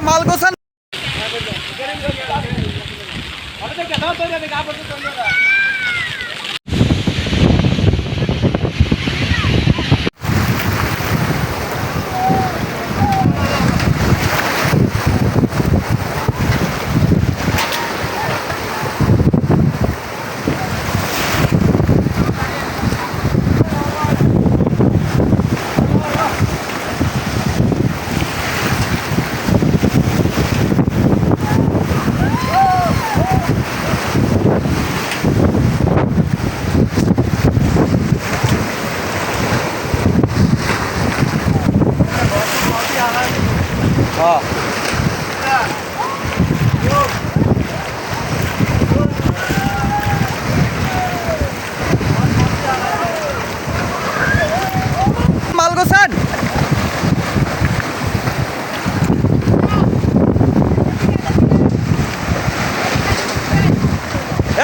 মাল গোছান। মাল গোছান।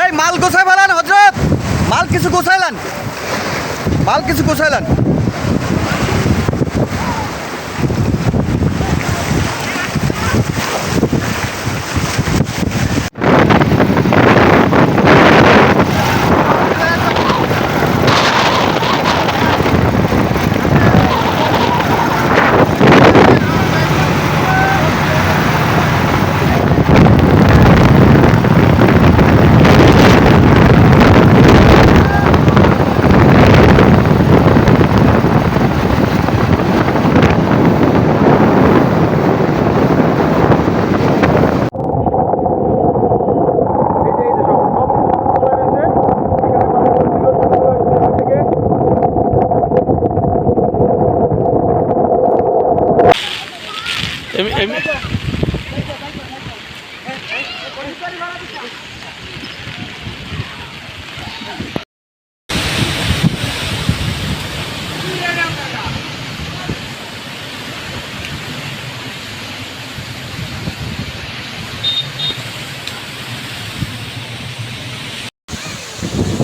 এই মাল গোছাই ফেলান হজরত, মাল কিছু গোছাইলেন, মাল কিছু গোছাইলেন।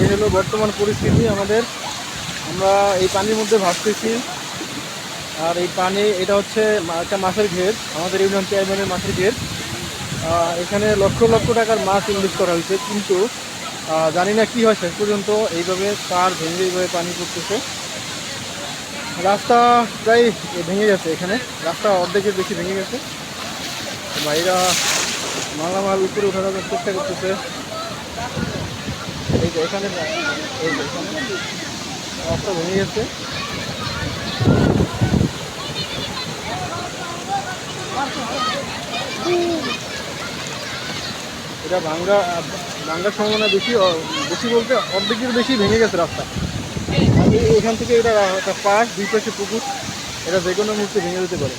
এই হলো বর্তমান পরিস্থিতি আমাদের। আমরা এই পানির মধ্যে ভাসতেছি। আর এই পানি, এটা হচ্ছে একটা মাছের ঘের, আমাদের ইউনিয়ন চেয়ারম্যানের মাছের ঘের। এখানে লক্ষ লক্ষ টাকার মাছ ইনভেস্ট করা হয়েছে, কিন্তু জানি না কি হয় শেষ পর্যন্ত। এইভাবে তার ভেঙে এইভাবে পানি পড়তেছে। রাস্তা প্রায় ভেঙে গেছে, এখানে রাস্তা অর্ধেকের বেশি ভেঙে গেছে। ভাইরা মালামাল উপরে ওঠানোর চেষ্টা করতেছে। এই যে এখানে রাস্তা ভেঙে গেছে। এটা ভাঙ্গার সম্ভাবনা বেশি, বেশি বলতে অর্ধেকের বেশি ভেঙে গেছে রাস্তা। এখান থেকে এটা একটা পাশ, দুই পাশে পুকুর, এটা যে কোনো মুহূর্তে ভেঙে যেতে পারে।